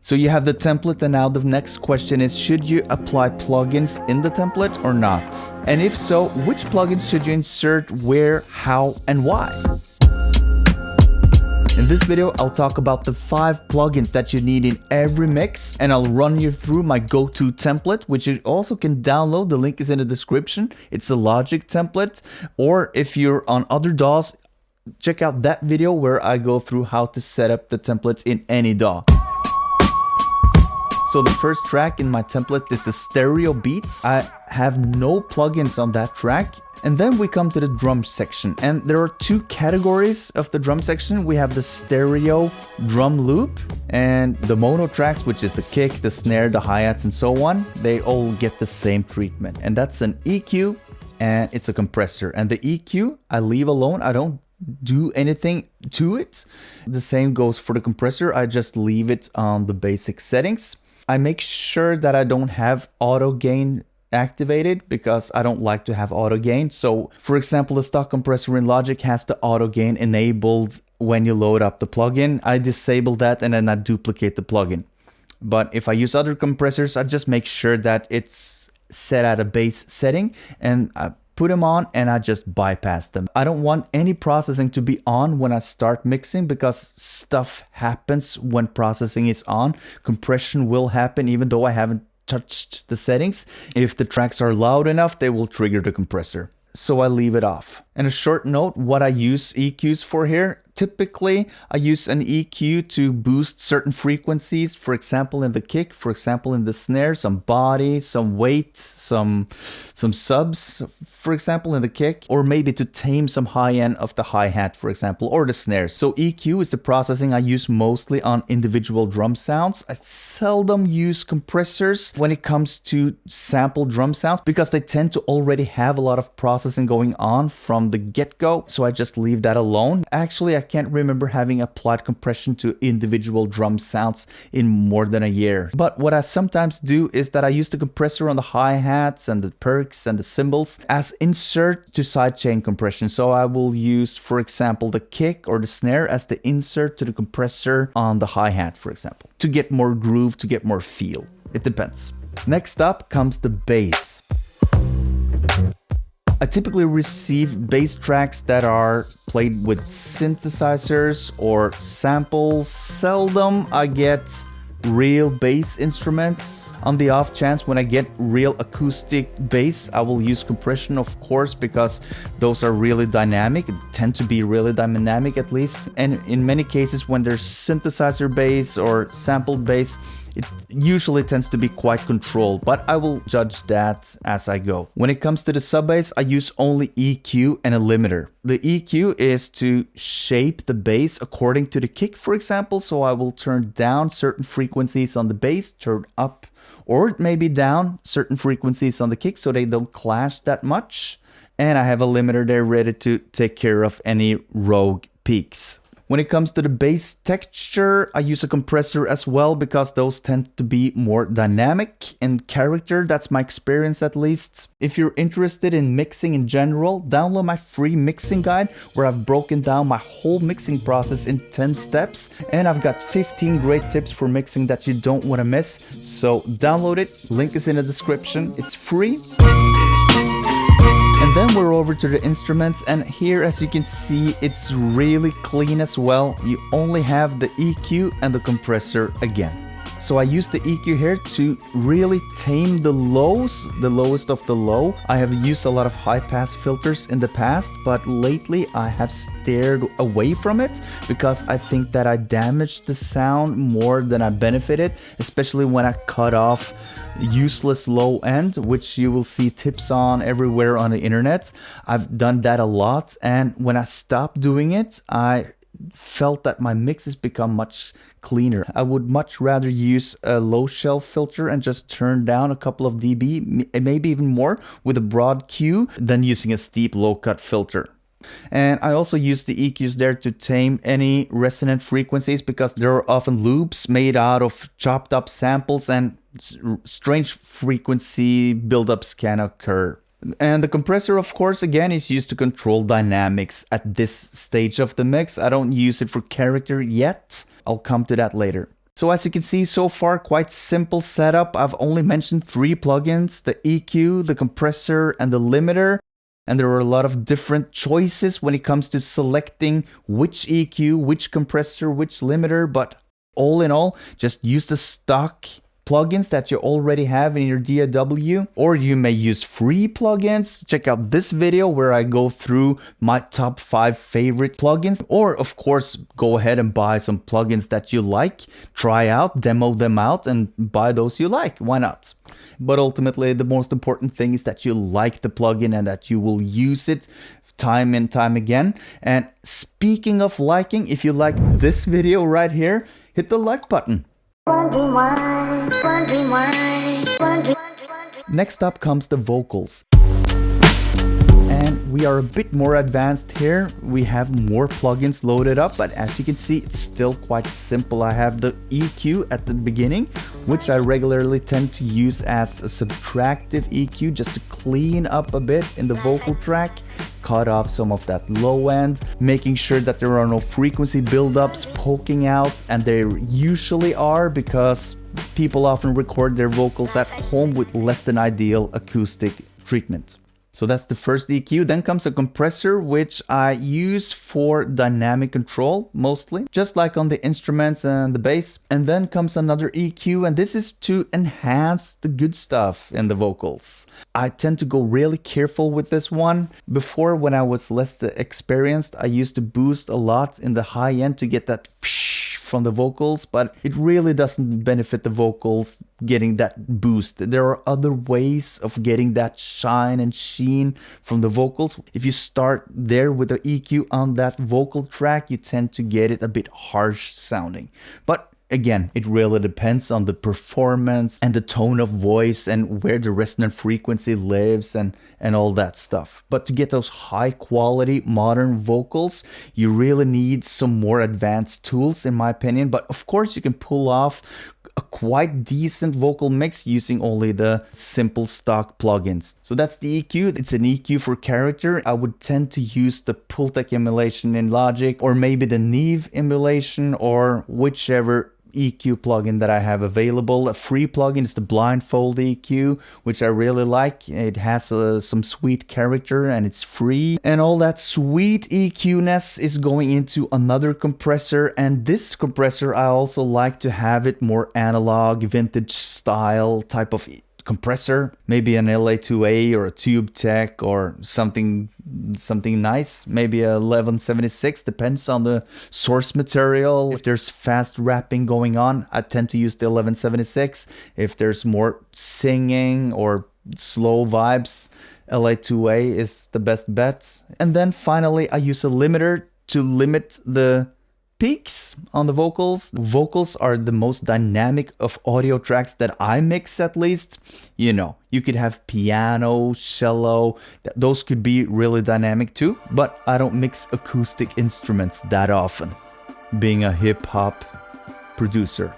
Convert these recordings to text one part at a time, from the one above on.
So you have the template, and now the next question is, should you apply plugins in the template or not? And if so, which plugins should you insert, where, how, and why? In this video, I'll talk about the 5 plugins that you need in every mix, and I'll run you through my go-to template, which you also can download. The link is in the description. It's a Logic template, or if you're on other DAWs, check out that video where I go through how to set up the templates in any DAW. So the first track in my template is a stereo beat. I have no plugins on that track. And then we come to the drum section, and there are 2 categories of the drum section. We have the stereo drum loop and the mono tracks, which is the kick, the snare, the hi-hats, and so on. They all get the same treatment, and that's an EQ and it's a compressor. And the EQ I leave alone. I don't do anything to it. The same goes for the compressor. I just leave it on the basic settings. I make sure that I don't have auto gain activated because I don't like to have auto gain. So for example, the stock compressor in Logic has the auto gain enabled when you load up the plugin. I disable that and then I duplicate the plugin. But if I use other compressors, I just make sure that it's set at a base setting, and I put them on and I just bypass them. I don't want any processing to be on when I start mixing, because stuff happens when processing is on. Compression will happen even though I haven't touched the settings. If the tracks are loud enough, they will trigger the compressor. So I leave it off. And a short note, what I use EQs for here. Typically, I use an EQ to boost certain frequencies, for example in the kick, for example in the snare, some body, some weight, some subs, for example in the kick, or maybe to tame some high end of the hi-hat, for example, or the snare. So EQ is the processing I use mostly on individual drum sounds. I seldom use compressors when it comes to sample drum sounds because they tend to already have a lot of processing going on from the get-go, so I just leave that alone. Actually, I can't remember having applied compression to individual drum sounds in more than a year. But what I sometimes do is that I use the compressor on the hi-hats and the perks and the cymbals as insert to sidechain compression. So I will use, for example, the kick or the snare as the insert to the compressor on the hi-hat, for example, to get more groove, to get more feel. It depends. Next up comes the bass. I typically receive bass tracks that are played with synthesizers or samples. Seldom I get real bass instruments. On the off chance when I get real acoustic bass, I will use compression, of course, because those are really dynamic, tend to be really dynamic at least. And in many cases when there's synthesizer bass or sampled bass, it usually tends to be quite controlled, but I will judge that as I go. When it comes to the sub bass, I use only EQ and a limiter. The EQ is to shape the bass according to the kick, for example. So I will turn down certain frequencies on the bass, turn up or maybe down certain frequencies on the kick so they don't clash that much. And I have a limiter there ready to take care of any rogue peaks. When it comes to the bass texture, I use a compressor as well because those tend to be more dynamic in character. That's my experience at least. If you're interested in mixing in general, download my free mixing guide where I've broken down my whole mixing process in 10 steps. And I've got 15 great tips for mixing that you don't want to miss. So download it. Link is in the description. It's free. And then we're over to the instruments, and here, as you can see, it's really clean as well. You only have the EQ and the compressor again. So I use the EQ here to really tame the lows, the lowest of the low. I have used a lot of high pass filters in the past, but lately I have steered away from it because I think that I damaged the sound more than I benefited, especially when I cut off useless low end, which you will see tips on everywhere on the internet. I've done that a lot, and when I stopped doing it, I felt that my mixes become much cleaner. I would much rather use a low shelf filter and just turn down a couple of dB, maybe even more, with a broad Q than using a steep low cut filter. And I also use the EQs there to tame any resonant frequencies because there are often loops made out of chopped up samples and strange frequency buildups can occur. And the compressor, of course, again, is used to control dynamics at this stage of the mix. I don't use it for character yet. I'll come to that later. So as you can see so far, quite simple setup. I've only mentioned 3 plugins, the EQ, the compressor, and the limiter. And there are a lot of different choices when it comes to selecting which EQ, which compressor, which limiter. But all in all, just use the stock plugins that you already have in your DAW, or you may use free plugins. Check out this video where I go through my top 5 favorite plugins, or of course go ahead and buy some plugins that you like, try out, demo them out, and buy those you like. Why not? But ultimately, the most important thing is that you like the plugin and that you will use it time and time again. And speaking of liking, if you like this video right here, hit the like button. Next up comes the vocals. And we are a bit more advanced here. We have more plugins loaded up, but as you can see, it's still quite simple. I have the EQ at the beginning, which I regularly tend to use as a subtractive EQ just to clean up a bit in the vocal track, cut off some of that low end, making sure that there are no frequency buildups poking out, and there usually are because people often record their vocals at home with less than ideal acoustic treatment. So that's the first EQ. Then comes a compressor, which I use for dynamic control mostly, just like on the instruments and the bass. And then comes another EQ, and this is to enhance the good stuff in the vocals. I tend to go really careful with this one. Before, when I was less experienced, I used to boost a lot in the high end to get that from the vocals, but it really doesn't benefit the vocals getting that boost. There are other ways of getting that shine and sheen from the vocals. If you start there with the EQ on that vocal track, you tend to get it a bit harsh sounding. But again, it really depends on the performance and the tone of voice and where the resonant frequency lives and all that stuff. But to get those high quality modern vocals, you really need some more advanced tools in my opinion. But of course you can pull off a quite decent vocal mix using only the simple stock plugins. So that's the EQ. It's an EQ for character. I would tend to use the Pultec emulation in Logic, or maybe the Neve emulation, or whichever EQ plugin that I have available. A free plugin is the Blindfold EQ, which I really like. It has some sweet character and it's free. And all that sweet EQ-ness is going into another compressor. And this compressor, I also like to have it more analog, vintage style type of compressor, maybe an LA2A or a Tube Tech or something nice, maybe a 1176, depends on the source material. If there's fast rapping going on, I tend to use the 1176. If there's more singing or slow vibes, LA2A is the best bet. And then finally, I use a limiter to limit the peaks on the vocals. Vocals are the most dynamic of audio tracks that I mix, at least. You know, you could have piano, cello, those could be really dynamic too, but I don't mix acoustic instruments that often, being a hip-hop producer.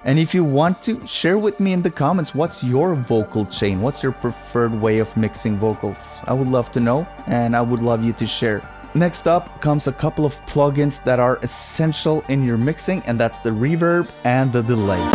And if you want to, share with me in the comments, what's your vocal chain? What's your preferred way of mixing vocals? I would love to know, and I would love you to share. Next up comes a couple of plugins that are essential in your mixing, and that's the reverb and the delay.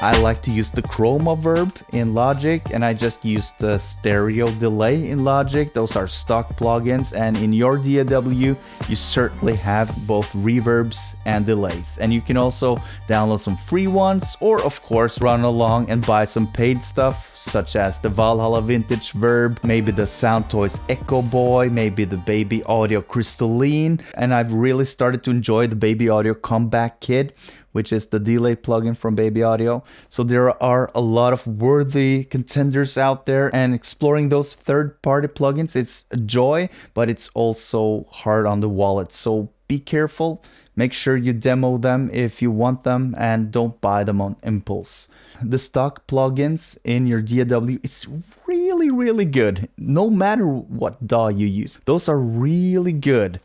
I like to use the chroma verb in Logic, and I just use the stereo delay in Logic. Those are stock plugins, and in your DAW you certainly have both reverbs and delays. And you can also download some free ones, or of course run along and buy some paid stuff, such as the Valhalla Vintage Verb, maybe the Soundtoys Echo Boy, maybe the Baby Audio Crystalline. And I've really started to enjoy the Baby Audio Comeback Kit, which is the delay plugin from Baby Audio. So there are a lot of worthy contenders out there, and exploring those third-party plugins, it's a joy, but it's also hard on the wallet. So be careful, make sure you demo them if you want them, and don't buy them on impulse. The stock plugins in your DAW is really good, no matter what DAW you use. Those are really good,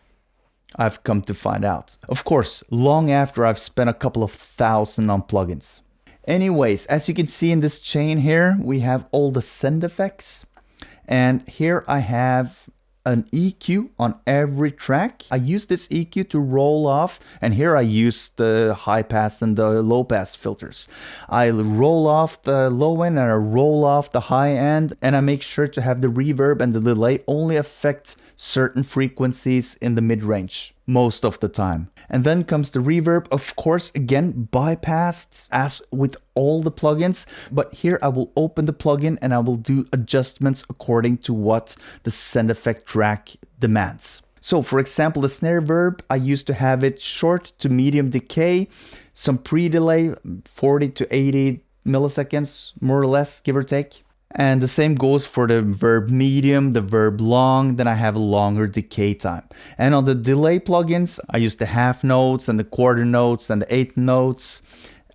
I've come to find out. Of course, long after I've spent a couple of thousand on plugins. Anyways, as you can see in this chain here, we have all the Send EFX. And here I have an EQ on every track. I use this EQ to roll off, and here I use the high pass and the low pass filters. I roll off the low end and I roll off the high end, and I make sure to have the reverb and the delay only affect certain frequencies in the mid-range most of the time. And then comes the reverb, of course, again bypassed as with all the plugins, but here I will open the plugin and I will do adjustments according to what the Send EFX track demands. So for example, the snare verb, I used to have it short to medium decay, some pre-delay, 40 to 80 milliseconds, more or less, give or take. And the same goes for the verb medium, the verb long, then I have a longer decay time. And on the delay plugins, I use the half notes and the quarter notes and the eighth notes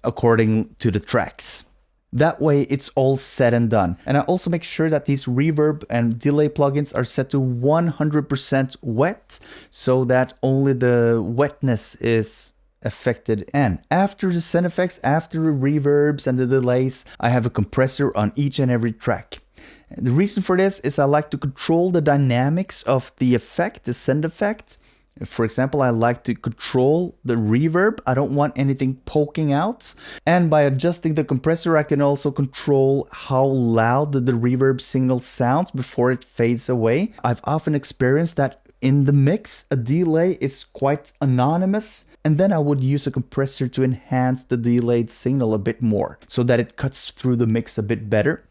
according to the tracks. That way it's all said and done. And I also make sure that these reverb and delay plugins are set to 100% wet so that only the wetness is affected. And after the Send EFX, after the reverbs and the delays, I have a compressor on each and every track. The reason for this is I like to control the dynamics of the effect, the Send effect. For example, I like to control the reverb. I don't want anything poking out. And by adjusting the compressor, I can also control how loud the reverb signal sounds before it fades away. I've often experienced that in the mix, a delay is quite anonymous, and then I would use a compressor to enhance the delayed signal a bit more so that it cuts through the mix a bit better.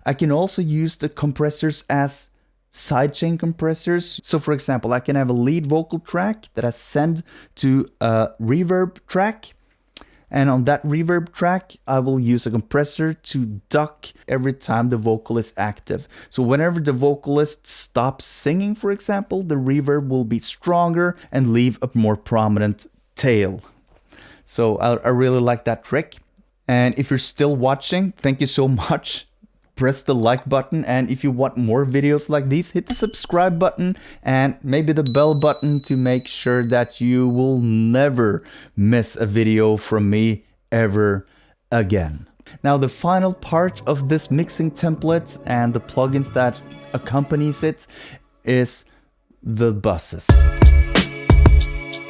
I can also use the compressors as sidechain compressors. So for example, I can have a lead vocal track that I send to a reverb track. And on that reverb track, I will use a compressor to duck every time the vocal is active. So whenever the vocalist stops singing, for example, the reverb will be stronger and leave a more prominent tail. So I really like that trick. And if you're still watching, thank you so much. Press the like button, and if you want more videos like these, hit the subscribe button and maybe the bell button to make sure that you will never miss a video from me ever again. Now the final part of this mixing template and the plugins that accompanies it is the buses.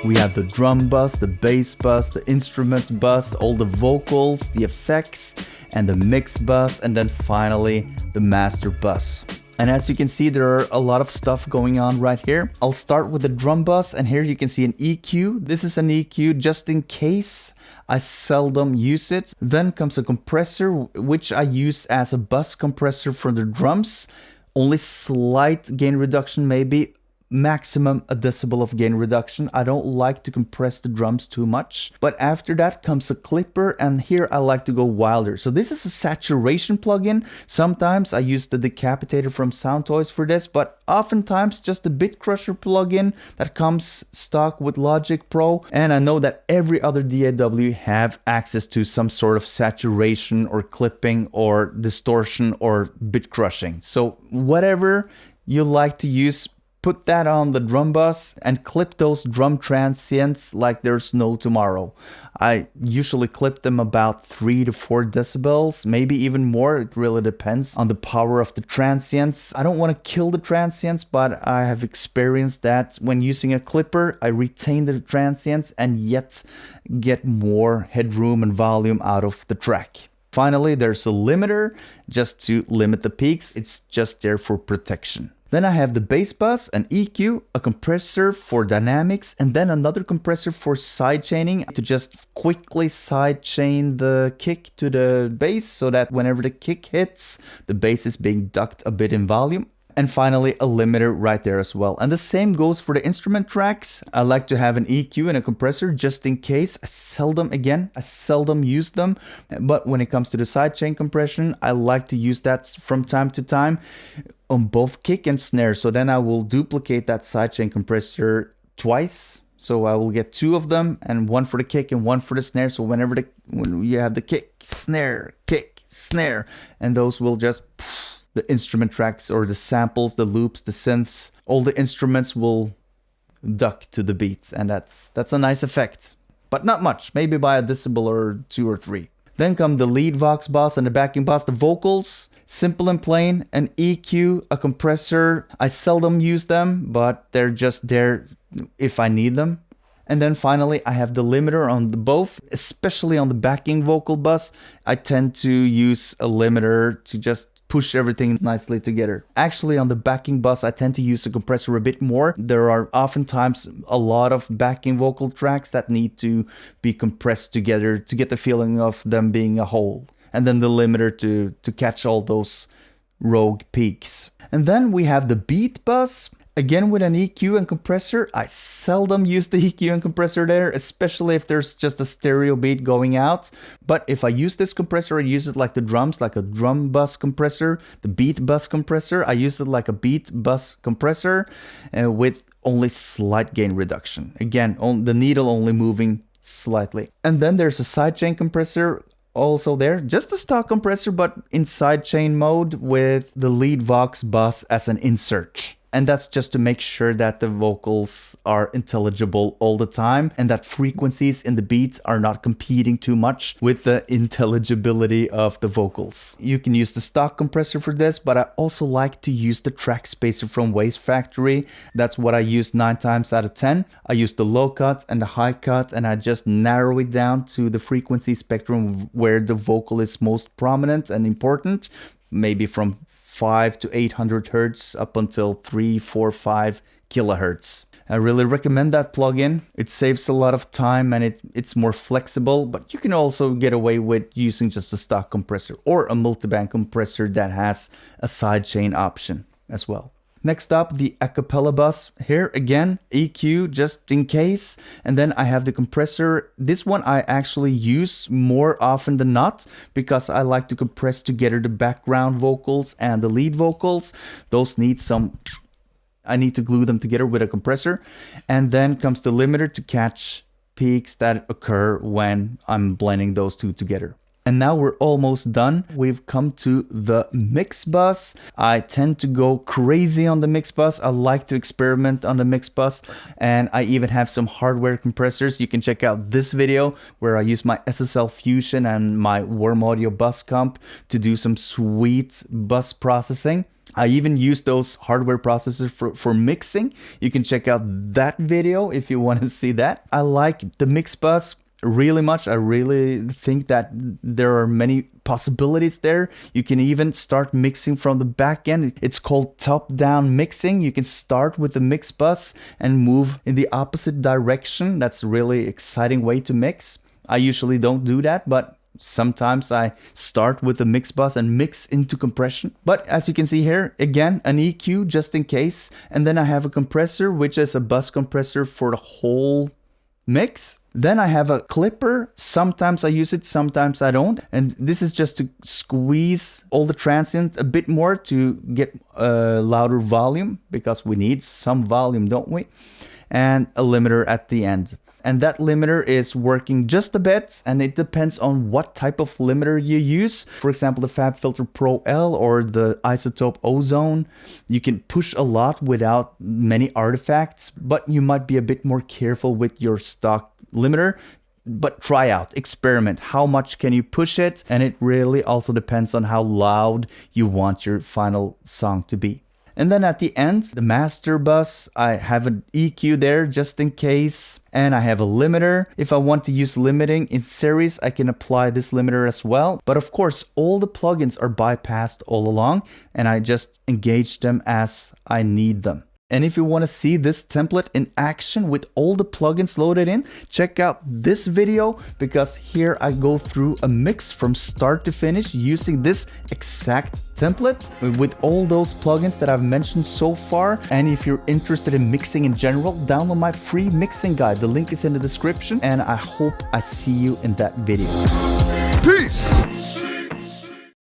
We have the drum bus, the bass bus, the instruments bus, all the vocals, the effects, and the mix bus, and then finally the master bus. And as you can see, there are a lot of stuff going on right here. I'll start with the drum bus, and here you can see an EQ. This is an EQ just in case. I seldom use it. Then comes a compressor, which I use as a bus compressor for the drums. Only slight gain reduction maybe. Maximum a decibel of gain reduction. I don't like to compress the drums too much. But after that comes a clipper, and here I like to go wilder. So this is a saturation plugin. Sometimes I use the decapitator from Soundtoys for this, but oftentimes just a bit crusher plugin that comes stock with Logic Pro. And I know that every other DAW have access to some sort of saturation or clipping or distortion or bit crushing. So whatever you like to use, put that on the drum bus and clip those drum transients like there's no tomorrow. I usually clip them about 3 to 4 decibels, maybe even more. It really depends on the power of the transients. I don't want to kill the transients, but I have experienced that when using a clipper, I retain the transients and yet get more headroom and volume out of the track. Finally, there's a limiter just to limit the peaks. It's just there for protection. Then I have the bass bus, an EQ, a compressor for dynamics, and then another compressor for sidechaining to just quickly sidechain the kick to the bass so that whenever the kick hits, the bass is being ducked a bit in volume. And finally, a limiter right there as well. And the same goes for the instrument tracks. I like to have an EQ and a compressor just in case. I seldom use them. But when it comes to the sidechain compression, I like to use that from time to time on both kick and snare. So then I will duplicate that sidechain compressor twice. So I will get 2 of them, and one for the kick and one for the snare. So when you have the kick, snare, and those will just... the instrument tracks or the samples, the loops, the synths, all the instruments will duck to the beats, and that's a nice effect. But not much, maybe by a decibel or 2 or 3. Then come the lead Vox bus and the backing bus, the vocals. Simple and plain, an EQ, a compressor. I seldom use them, but they're just there if I need them. And then finally, I have the limiter on the both, especially on the backing vocal bus. I tend to use a limiter to just push everything nicely together. Actually, on the backing bus, I tend to use a compressor a bit more. There are oftentimes a lot of backing vocal tracks that need to be compressed together to get the feeling of them being a whole. And then the limiter to catch all those rogue peaks. And then we have the beat bus. Again, with an EQ and compressor. I seldom use the EQ and compressor there, especially if there's just a stereo beat going out. But if I use this compressor, I use it like the drums, like a drum bus compressor, the beat bus compressor. I use it like a beat bus compressor with only slight gain reduction. Again, the needle only moving slightly. And then there's a sidechain compressor also there, just a stock compressor, but in sidechain mode with the lead Vox bus as an insert. And that's just to make sure that the vocals are intelligible all the time and that frequencies in the beats are not competing too much with the intelligibility of the vocals. You can use the stock compressor for this, but I also like to use the track spacer from Waste Factory. That's what I use 9 times out of 10. I use the low cut and the high cut, and I just narrow it down to the frequency spectrum where the vocal is most prominent and important, maybe from 5 to 800 hertz up until 3, 4, 5 kilohertz. I really recommend that plugin. It saves a lot of time and it's more flexible, but you can also get away with using just a stock compressor or a multiband compressor that has a sidechain option as well. Next up, the acapella bus. Here again, EQ just in case. And then I have the compressor. This one I actually use more often than not because I like to compress together the background vocals and the lead vocals. Those need some... I need to glue them together with a compressor. And then comes the limiter to catch peaks that occur when I'm blending those two together. And now we're almost done. We've come to the mix bus. I tend to go crazy on the mix bus. I like to experiment on the mix bus. And I even have some hardware compressors. You can check out this video where I use my SSL Fusion and my Warm Audio bus comp to do some sweet bus processing. I even use those hardware processors for mixing. You can check out that video if you want to see that. I like the mix bus really much. I really think that there are many possibilities there. You can even start mixing from the back end. It's called top-down mixing. You can start with the mix bus and move in the opposite direction. That's a really exciting way to mix. I usually don't do that, but sometimes I start with the mix bus and mix into compression. But as you can see here, again, an EQ just in case. And then I have a compressor, which is a bus compressor for the whole mix. Then I have a clipper. Sometimes I use it, sometimes I don't. And this is just to squeeze all the transient a bit more to get a louder volume, because we need some volume, don't we? And a limiter at the end. And that limiter is working just a bit, and it depends on what type of limiter you use. For example, the FabFilter Pro L or the Isotope Ozone. You can push a lot without many artifacts, but you might be a bit more careful with your stock limiter. But try out, experiment. How much can you push it? And it really also depends on how loud you want your final song to be. And then at the end, the master bus, I have an EQ there just in case. And I have a limiter. If I want to use limiting in series, I can apply this limiter as well. But of course, all the plugins are bypassed all along, and I just engage them as I need them. And if you want to see this template in action with all the plugins loaded in, check out this video, because here I go through a mix from start to finish using this exact template with all those plugins that I've mentioned so far. And if you're interested in mixing in general, download my free mixing guide. The link is in the description, and I hope I see you in that video. Peace!